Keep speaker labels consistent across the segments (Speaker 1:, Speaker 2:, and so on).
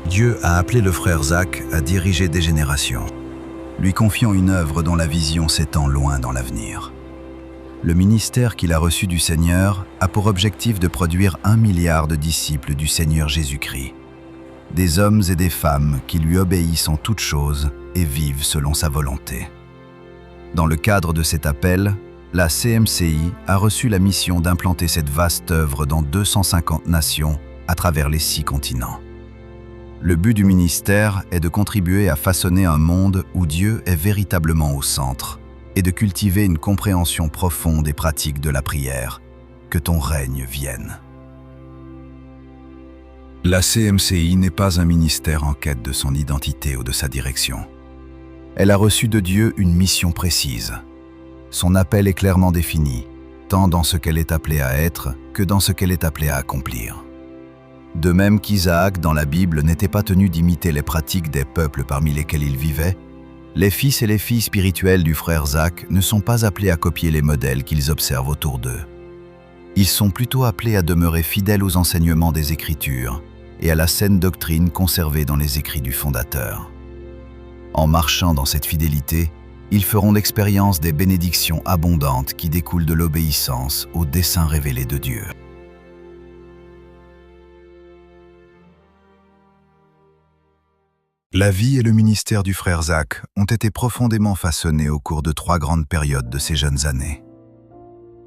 Speaker 1: Dieu a appelé le frère Zach à diriger des générations, lui confiant une œuvre dont la vision s'étend loin dans l'avenir. Le ministère qu'il a reçu du Seigneur a pour objectif de produire 1 milliard de disciples du Seigneur Jésus-Christ, des hommes et des femmes qui lui obéissent en toutes choses et vivent selon sa volonté. Dans le cadre de cet appel, la CMCI a reçu la mission d'implanter cette vaste œuvre dans 250 nations à travers les 6 continents. Le but du ministère est de contribuer à façonner un monde où Dieu est véritablement au centre et de cultiver une compréhension profonde et pratique de la prière. Que ton règne vienne. La CMCI n'est pas un ministère en quête de son identité ou de sa direction. Elle a reçu de Dieu une mission précise. Son appel est clairement défini, tant dans ce qu'elle est appelée à être que dans ce qu'elle est appelée à accomplir. De même qu'Isaac, dans la Bible, n'était pas tenu d'imiter les pratiques des peuples parmi lesquels il vivait, les fils et les filles spirituels du frère Zach ne sont pas appelés à copier les modèles qu'ils observent autour d'eux. Ils sont plutôt appelés à demeurer fidèles aux enseignements des Écritures et à la saine doctrine conservée dans les écrits du fondateur. En marchant dans cette fidélité, ils feront l'expérience des bénédictions abondantes qui découlent de l'obéissance au dessein révélé de Dieu. La vie et le ministère du frère Zach ont été profondément façonnés au cours de 3 grandes périodes de ses jeunes années.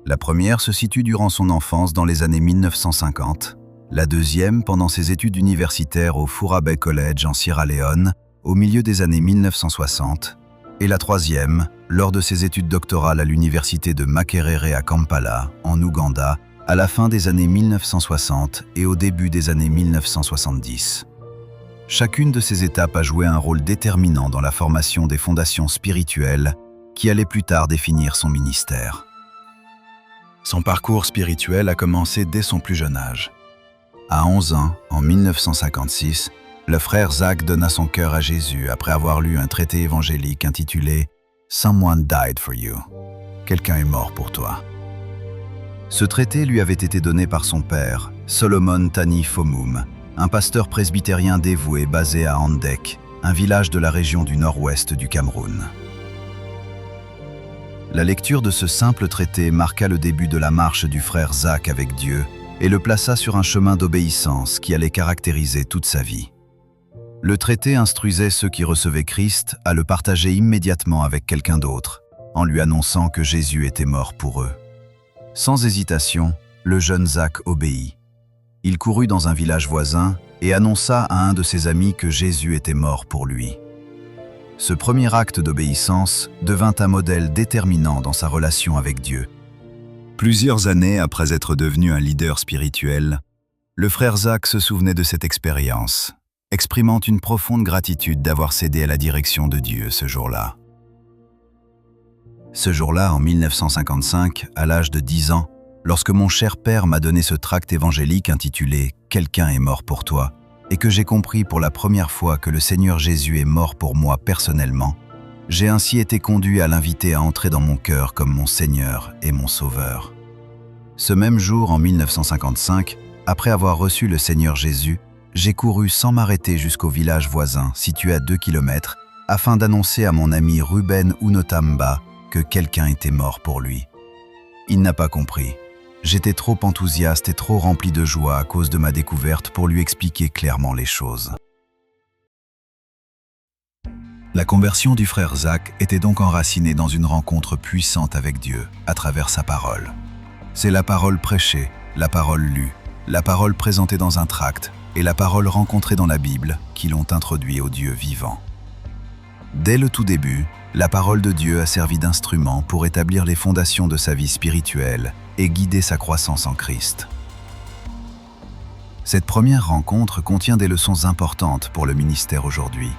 Speaker 1: La première se situe durant son enfance dans les années 1950, la deuxième pendant ses études universitaires au Fourah Bay College en Sierra Leone au milieu des années 1960, et la troisième lors de ses études doctorales à l'université de Makerere à Kampala, en Ouganda, à la fin des années 1960 et au début des années 1970. Chacune de ces étapes a joué un rôle déterminant dans la formation des fondations spirituelles qui allaient plus tard définir son ministère. Son parcours spirituel a commencé dès son plus jeune âge. À 11 ans, en 1956, le frère Zach donna son cœur à Jésus après avoir lu un traité évangélique intitulé « Someone died for you » « Quelqu'un est mort pour toi ». Ce traité lui avait été donné par son père, Solomon Tani Fomum, un pasteur presbytérien dévoué basé à Andek, un village de la région du nord-ouest du Cameroun. La lecture de ce simple traité marqua le début de la marche du frère Zach avec Dieu et le plaça sur un chemin d'obéissance qui allait caractériser toute sa vie. Le traité instruisait ceux qui recevaient Christ à le partager immédiatement avec quelqu'un d'autre, en lui annonçant que Jésus était mort pour eux. Sans hésitation, le jeune Zach obéit. Il courut dans un village voisin et annonça à un de ses amis que Jésus était mort pour lui. Ce premier acte d'obéissance devint un modèle déterminant dans sa relation avec Dieu. Plusieurs années après être devenu un leader spirituel, le frère Zach se souvenait de cette expérience, exprimant une profonde gratitude d'avoir cédé à la direction de Dieu ce jour-là. Ce jour-là, en 1955, à l'âge de 10 ans, lorsque mon cher père m'a donné ce tract évangélique intitulé « Quelqu'un est mort pour toi » et que j'ai compris pour la première fois que le Seigneur Jésus est mort pour moi personnellement, j'ai ainsi été conduit à l'inviter à entrer dans mon cœur comme mon Seigneur et mon Sauveur. Ce même jour, en 1955, après avoir reçu le Seigneur Jésus, j'ai couru sans m'arrêter jusqu'au village voisin, situé à 2 km, afin d'annoncer à mon ami Ruben Unotamba que quelqu'un était mort pour lui. Il n'a pas compris. J'étais trop enthousiaste et trop rempli de joie à cause de ma découverte pour lui expliquer clairement les choses. La conversion du frère Zach était donc enracinée dans une rencontre puissante avec Dieu, à travers sa parole. C'est la parole prêchée, la parole lue, la parole présentée dans un tract et la parole rencontrée dans la Bible qui l'ont introduit au Dieu vivant. Dès le tout début, la parole de Dieu a servi d'instrument pour établir les fondations de sa vie spirituelle et guider sa croissance en Christ. Cette première rencontre contient des leçons importantes pour le ministère aujourd'hui.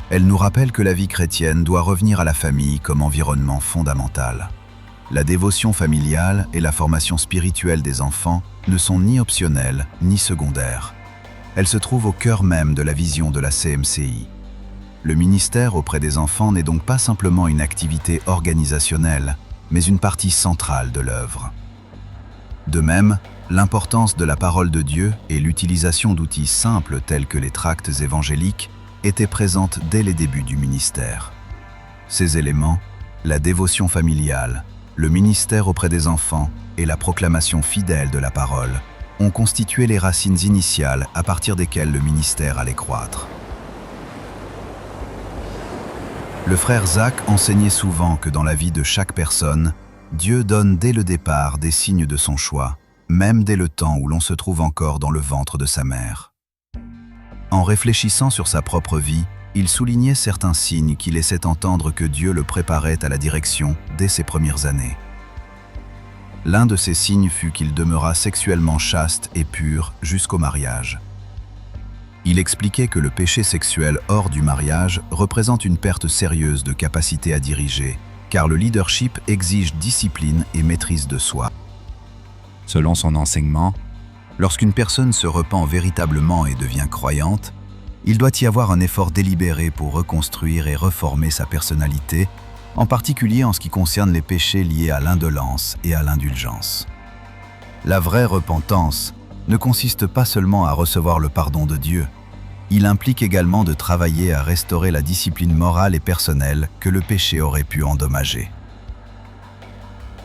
Speaker 1: Elle nous rappelle que la vie chrétienne doit revenir à la famille comme environnement fondamental. La dévotion familiale et la formation spirituelle des enfants ne sont ni optionnelles ni secondaires. Elles se trouvent au cœur même de la vision de la CMCI. Le ministère auprès des enfants n'est donc pas simplement une activité organisationnelle, mais une partie centrale de l'œuvre. De même, L'importance de la parole de Dieu et l'utilisation d'outils simples tels que les tracts évangéliques étaient présentes dès les débuts du ministère. Ces éléments, la dévotion familiale, le ministère auprès des enfants et la proclamation fidèle de la parole, ont constitué les racines initiales à partir desquelles le ministère allait croître. Le frère Zach enseignait souvent que dans la vie de chaque personne, Dieu donne dès le départ des signes de son choix, même dès le temps où l'on se trouve encore dans le ventre de sa mère. En réfléchissant sur sa propre vie, il soulignait certains signes qui laissaient entendre que Dieu le préparait à la direction dès ses premières années. L'un de ces signes fut qu'il demeura sexuellement chaste et pur jusqu'au mariage. Il expliquait que le péché sexuel hors du mariage représente une perte sérieuse de capacité à diriger, car le leadership exige discipline et maîtrise de soi. Selon son enseignement, lorsqu'une personne se repent véritablement et devient croyante, il doit y avoir un effort délibéré pour reconstruire et reformer sa personnalité, en particulier en ce qui concerne les péchés liés à l'indolence et à l'indulgence. La vraie repentance ne consiste pas seulement à recevoir le pardon de Dieu, il implique également de travailler à restaurer la discipline morale et personnelle que le péché aurait pu endommager.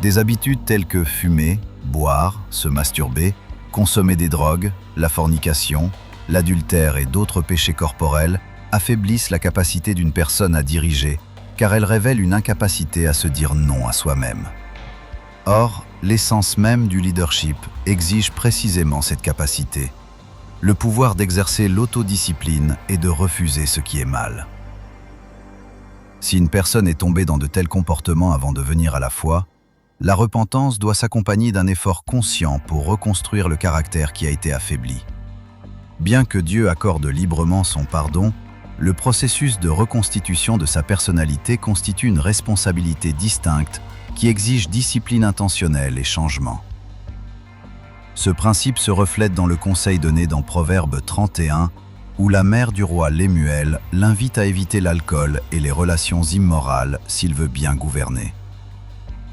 Speaker 1: Des habitudes telles que fumer, boire, se masturber, consommer des drogues, la fornication, l'adultère et d'autres péchés corporels affaiblissent la capacité d'une personne à diriger, car elles révèlent une incapacité à se dire non à soi-même. Or, l'essence même du leadership exige précisément cette capacité, le pouvoir d'exercer l'autodiscipline et de refuser ce qui est mal. Si une personne est tombée dans de tels comportements avant de venir à la foi, la repentance doit s'accompagner d'un effort conscient pour reconstruire le caractère qui a été affaibli. Bien que Dieu accorde librement son pardon, le processus de reconstitution de sa personnalité constitue une responsabilité distincte qui exige discipline intentionnelle et changement. Ce principe se reflète dans le conseil donné dans Proverbe 31, où la mère du roi Lemuel l'invite à éviter l'alcool et les relations immorales s'il veut bien gouverner.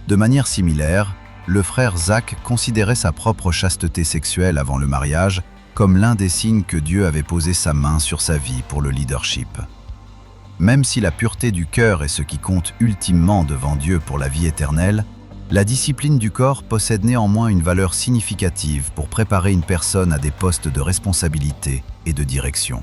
Speaker 1: De manière similaire, le frère Zach considérait sa propre chasteté sexuelle avant le mariage comme l'un des signes que Dieu avait posé sa main sur sa vie pour le leadership. Même si la pureté du cœur est ce qui compte ultimement devant Dieu pour la vie éternelle, la discipline du corps possède néanmoins une valeur significative pour préparer une personne à des postes de responsabilité et de direction.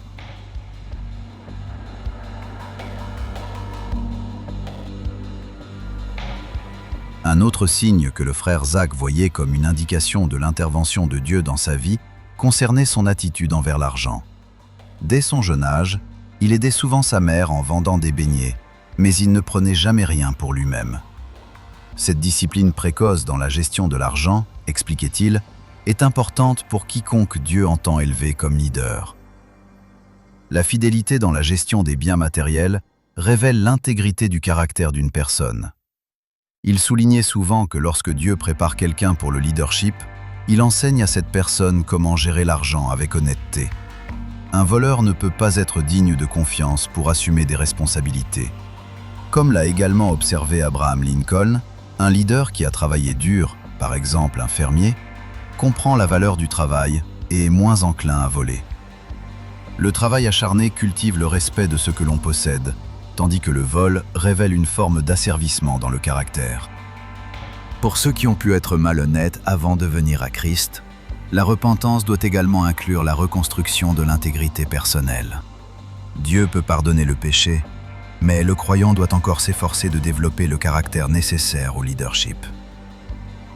Speaker 1: Un autre signe que le frère Zach voyait comme une indication de l'intervention de Dieu dans sa vie concernait son attitude envers l'argent. Dès son jeune âge, il aidait souvent sa mère en vendant des beignets, mais il ne prenait jamais rien pour lui-même. Cette discipline précoce dans la gestion de l'argent, expliquait-il, est importante pour quiconque Dieu entend élever comme leader. La fidélité dans la gestion des biens matériels révèle l'intégrité du caractère d'une personne. Il soulignait souvent que lorsque Dieu prépare quelqu'un pour le leadership, il enseigne à cette personne comment gérer l'argent avec honnêteté. Un voleur ne peut pas être digne de confiance pour assumer des responsabilités. Comme l'a également observé Abraham Lincoln, un leader qui a travaillé dur, par exemple un fermier, comprend la valeur du travail et est moins enclin à voler. Le travail acharné cultive le respect de ce que l'on possède, tandis que le vol révèle une forme d'asservissement dans le caractère. Pour ceux qui ont pu être malhonnêtes avant de venir à Christ, la repentance doit également inclure la reconstruction de l'intégrité personnelle. Dieu peut pardonner le péché, mais le croyant doit encore s'efforcer de développer le caractère nécessaire au leadership.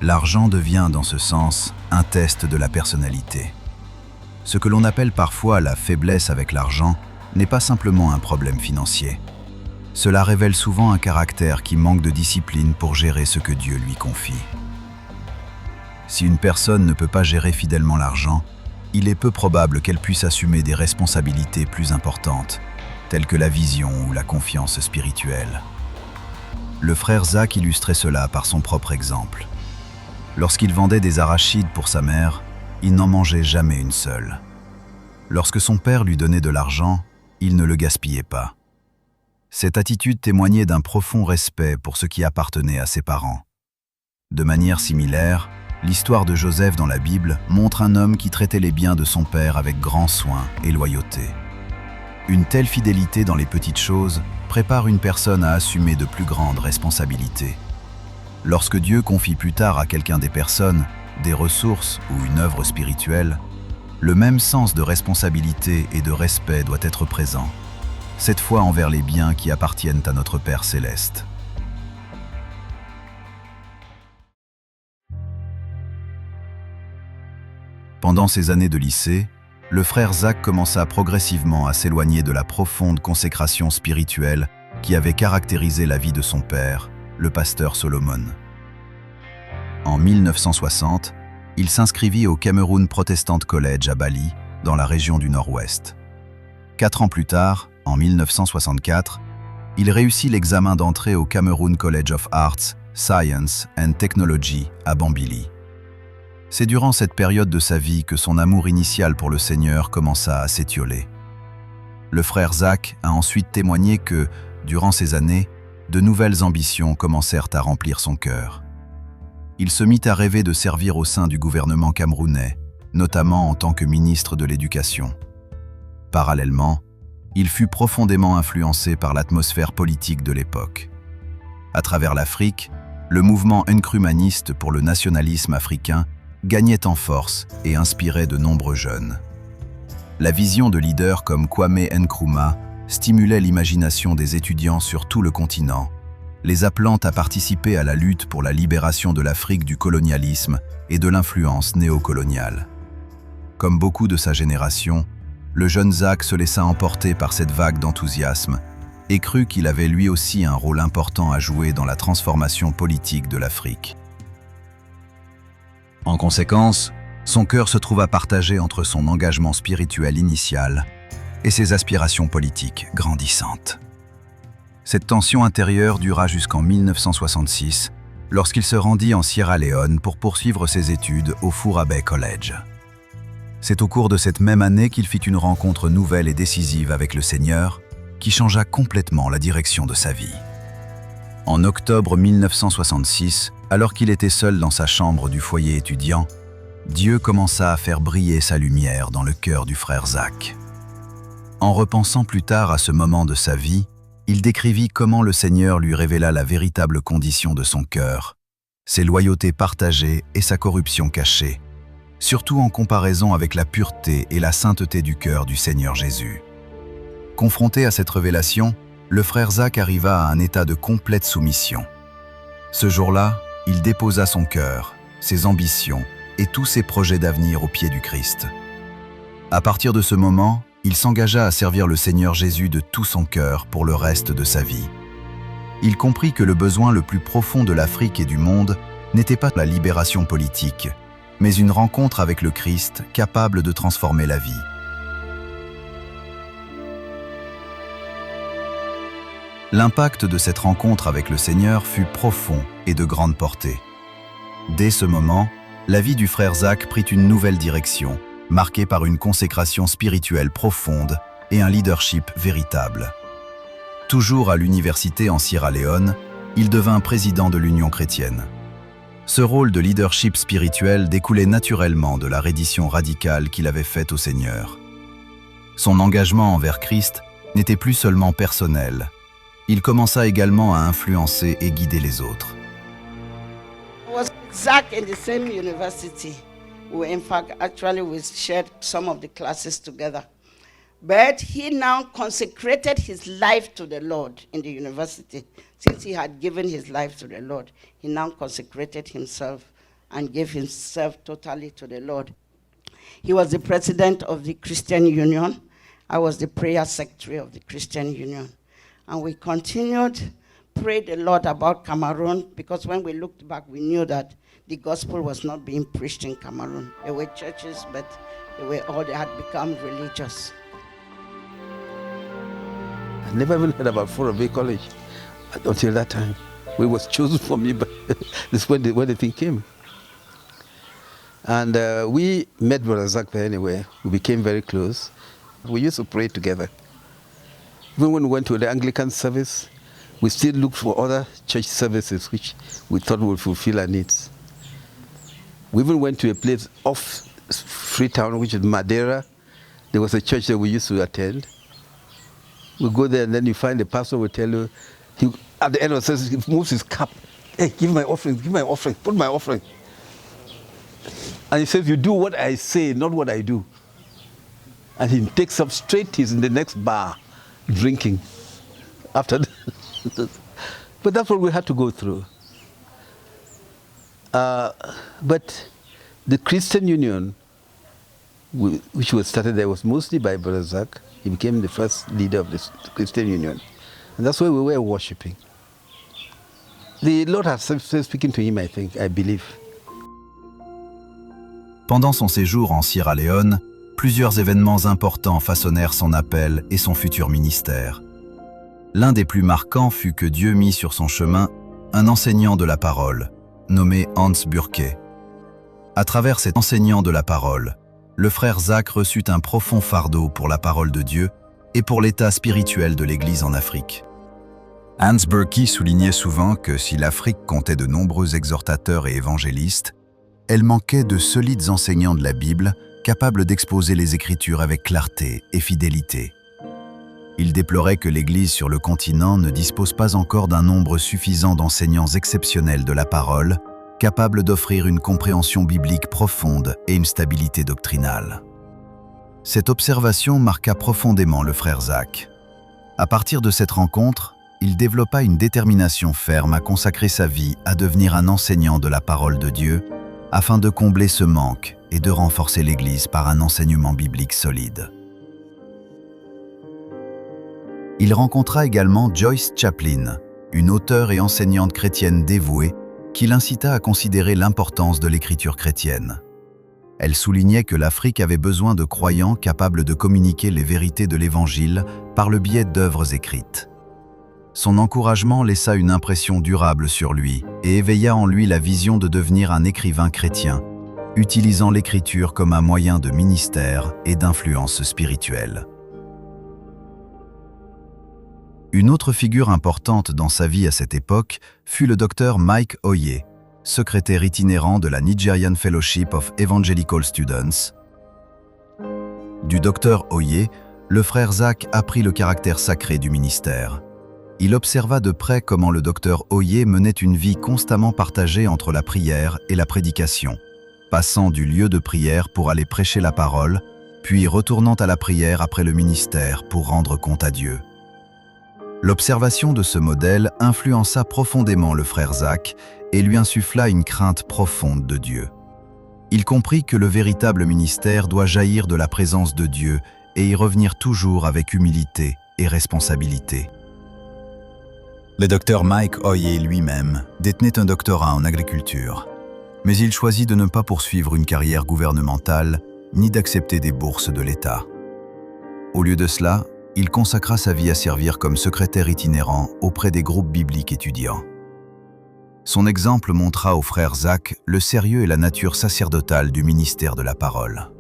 Speaker 1: L'argent devient, dans ce sens, un test de la personnalité. Ce que l'on appelle parfois la faiblesse avec l'argent n'est pas simplement un problème financier. Cela révèle souvent un caractère qui manque de discipline pour gérer ce que Dieu lui confie. Si une personne ne peut pas gérer fidèlement l'argent, il est peu probable qu'elle puisse assumer des responsabilités plus importantes, telles que la vision ou la confiance spirituelle. Le frère Zach illustrait cela par son propre exemple. Lorsqu'il vendait des arachides pour sa mère, il n'en mangeait jamais une seule. Lorsque son père lui donnait de l'argent, il ne le gaspillait pas. Cette attitude témoignait d'un profond respect pour ce qui appartenait à ses parents. De manière similaire, L'histoire de Joseph dans la Bible montre un homme qui traitait les biens de son père avec grand soin et loyauté. Une telle fidélité dans les petites choses prépare une personne à assumer de plus grandes responsabilités. Lorsque Dieu confie plus tard à quelqu'un des personnes, des ressources ou une œuvre spirituelle, le même sens de responsabilité et de respect doit être présent, cette fois envers les biens qui appartiennent à notre Père céleste. Pendant ses années de lycée, le frère Zach commença progressivement à s'éloigner de la profonde consécration spirituelle qui avait caractérisé la vie de son père, le pasteur Solomon. En 1960, il s'inscrivit au Cameroon Protestant College à Bali, dans la région du Nord-Ouest. 4 ans plus tard, en 1964, il réussit l'examen d'entrée au Cameroon College of Arts, Science and Technology à Bambili. C'est durant cette période de sa vie que son amour initial pour le Seigneur commença à s'étioler. Le frère Zach a ensuite témoigné que, durant ces années, de nouvelles ambitions commencèrent à remplir son cœur. Il se mit à rêver de servir au sein du gouvernement camerounais, notamment en tant que ministre de l'Éducation. Parallèlement, il fut profondément influencé par l'atmosphère politique de l'époque. À travers l'Afrique, le mouvement nkrumahiste pour le nationalisme africain gagnait en force et inspirait de nombreux jeunes. La vision de leaders comme Kwame Nkrumah stimulait l'imagination des étudiants sur tout le continent, les appelant à participer à la lutte pour la libération de l'Afrique du colonialisme et de l'influence néocoloniale. Comme beaucoup de sa génération, le jeune Zach se laissa emporter par cette vague d'enthousiasme et crut qu'il avait lui aussi un rôle important à jouer dans la transformation politique de l'Afrique. En conséquence, son cœur se trouva partagé entre son engagement spirituel initial et ses aspirations politiques grandissantes. Cette tension intérieure dura jusqu'en 1966, lorsqu'il se rendit en Sierra Leone pour poursuivre ses études au Fourah-Bay College. C'est au cours de cette même année qu'il fit une rencontre nouvelle et décisive avec le Seigneur, qui changea complètement la direction de sa vie. En octobre 1966, alors qu'il était seul dans sa chambre du foyer étudiant, Dieu commença à faire briller sa lumière dans le cœur du frère Zach. En repensant plus tard à ce moment de sa vie, il décrivit comment le Seigneur lui révéla la véritable condition de son cœur, ses loyautés partagées et sa corruption cachée, surtout en comparaison avec la pureté et la sainteté du cœur du Seigneur Jésus. Confronté à cette révélation, le frère Zach arriva à un état de complète soumission. Ce jour-là, il déposa son cœur, ses ambitions et tous ses projets d'avenir aux pieds du Christ. À partir de ce moment, il s'engagea à servir le Seigneur Jésus de tout son cœur pour le reste de sa vie. Il comprit que le besoin le plus profond de l'Afrique et du monde n'était pas la libération politique, mais une rencontre avec le Christ capable de transformer la vie. L'impact de cette rencontre avec le Seigneur fut profond et de grande portée. Dès ce moment, la vie du frère Zach prit une nouvelle direction, marquée par une consécration spirituelle profonde et un leadership véritable. Toujours à l'université en Sierra Leone, il devint président de l'Union chrétienne. Ce rôle de leadership spirituel découlait naturellement de la reddition radicale qu'il avait faite au Seigneur. Son engagement envers Christ n'était plus seulement personnel. Il commença également à influencer et guider les autres.
Speaker 2: Was Zach in the same university. In fact, actually we shared some of the classes together. But he now consecrated his life to the Lord in the university. Since he had given his life to the Lord, he now consecrated himself and gave himself totally to the Lord. He was the president of the Christian Union. I was the prayer secretary of the Christian Union. And we continued, prayed a lot about Cameroon, because when we looked back, we knew that the gospel was not being preached in Cameroon. There were churches, but they had become religious.
Speaker 3: I never even heard about Fourah Bay College until that time. It was chosen for me, but this when the thing came. And we met Brother Zach there anyway. We became very close. We used to pray together. Even when we went to the Anglican service, we still looked for other church services which we thought would fulfill our needs. We even went to a place off Freetown, which is Madeira. There was a church that we used to attend. We go there and then you find the pastor will tell you, at the end of the service, he moves his cup. Hey, give my offering, put my offering. And he says, you do what I say, not what I do. And he takes up straight, he's in the next bar, drinking. After that. But that's what we had to go through. But the Christian Union, which was started there, was mostly by Brother Zach. He became the first leader of the Christian Union. And that's where we were worshiping. The Lord has still speaking to him, I believe.
Speaker 1: Pendant son séjour en Sierra Leone, plusieurs événements importants façonnèrent son appel et son futur ministère. L'un des plus marquants fut que Dieu mit sur son chemin un enseignant de la parole, nommé Hans Burke. À travers cet enseignant de la parole, le frère Zach reçut un profond fardeau pour la parole de Dieu et pour l'état spirituel de l'Église en Afrique. Hans Burke soulignait souvent que si l'Afrique comptait de nombreux exhortateurs et évangélistes, elle manquait de solides enseignants de la Bible capables d'exposer les Écritures avec clarté et fidélité. Il déplorait que l'Église sur le continent ne dispose pas encore d'un nombre suffisant d'enseignants exceptionnels de la parole, capables d'offrir une compréhension biblique profonde et une stabilité doctrinale. Cette observation marqua profondément le frère Zach. À partir de cette rencontre, il développa une détermination ferme à consacrer sa vie à devenir un enseignant de la parole de Dieu, afin de combler ce manque et de renforcer l'Église par un enseignement biblique solide. Il rencontra également Joyce Chaplin, une auteure et enseignante chrétienne dévouée, qui l'incita à considérer l'importance de l'écriture chrétienne. Elle soulignait que l'Afrique avait besoin de croyants capables de communiquer les vérités de l'Évangile par le biais d'œuvres écrites. Son encouragement laissa une impression durable sur lui et éveilla en lui la vision de devenir un écrivain chrétien, utilisant l'écriture comme un moyen de ministère et d'influence spirituelle. Une autre figure importante dans sa vie à cette époque fut le docteur Mike Oye, secrétaire itinérant de la Nigerian Fellowship of Evangelical Students. Du docteur Oye, le frère Zach apprit le caractère sacré du ministère. Il observa de près comment le docteur Oye menait une vie constamment partagée entre la prière et la prédication, passant du lieu de prière pour aller prêcher la parole, puis retournant à la prière après le ministère pour rendre compte à Dieu. L'observation de ce modèle influença profondément le frère Zach et lui insuffla une crainte profonde de Dieu. Il comprit que le véritable ministère doit jaillir de la présence de Dieu et y revenir toujours avec humilité et responsabilité. Le docteur Mike Oye lui-même détenait un doctorat en agriculture, mais il choisit de ne pas poursuivre une carrière gouvernementale ni d'accepter des bourses de l'État. Au lieu de cela, il consacra sa vie à servir comme secrétaire itinérant auprès des groupes bibliques étudiants. Son exemple montra au frère Zach le sérieux et la nature sacerdotale du ministère de la parole.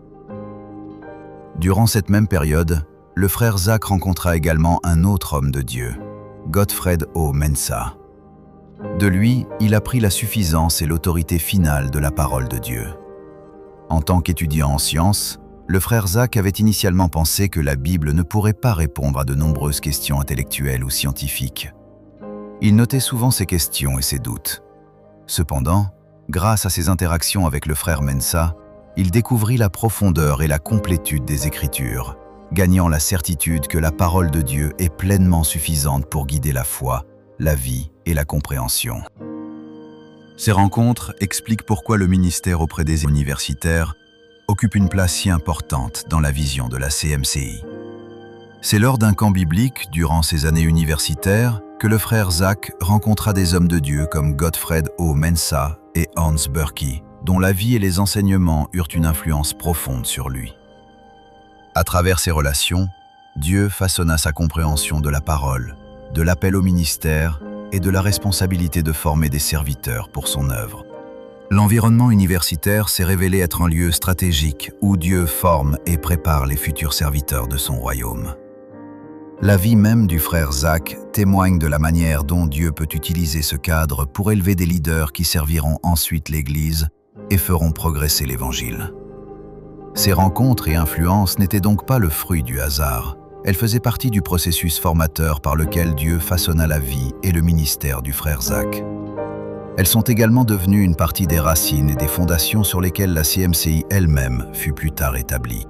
Speaker 1: Durant cette même période, le frère Zach rencontra également un autre homme de Dieu, Godfred O. Mensah. De lui, il apprit la suffisance et l'autorité finale de la parole de Dieu. En tant qu'étudiant en sciences, le frère Zach avait initialement pensé que la Bible ne pourrait pas répondre à de nombreuses questions intellectuelles ou scientifiques. Il notait souvent ses questions et ses doutes. Cependant, grâce à ses interactions avec le frère Mensah, il découvrit la profondeur et la complétude des Écritures, gagnant la certitude que la parole de Dieu est pleinement suffisante pour guider la foi, la vie et la compréhension. Ces rencontres expliquent pourquoi le ministère auprès des universitaires occupe une place si importante dans la vision de la CMCI. C'est lors d'un camp biblique, durant ses années universitaires, que le frère Zach rencontra des hommes de Dieu comme Godfred O. Mensah et Hans Burke, dont la vie et les enseignements eurent une influence profonde sur lui. À travers ces relations, Dieu façonna sa compréhension de la parole, de l'appel au ministère et de la responsabilité de former des serviteurs pour son œuvre. L'environnement universitaire s'est révélé être un lieu stratégique où Dieu forme et prépare les futurs serviteurs de son royaume. La vie même du frère Zach témoigne de la manière dont Dieu peut utiliser ce cadre pour élever des leaders qui serviront ensuite l'Église et feront progresser l'Évangile. Ces rencontres et influences n'étaient donc pas le fruit du hasard. Elles faisaient partie du processus formateur par lequel Dieu façonna la vie et le ministère du frère Zach. Elles sont également devenues une partie des racines et des fondations sur lesquelles la CMCI elle-même fut plus tard établie.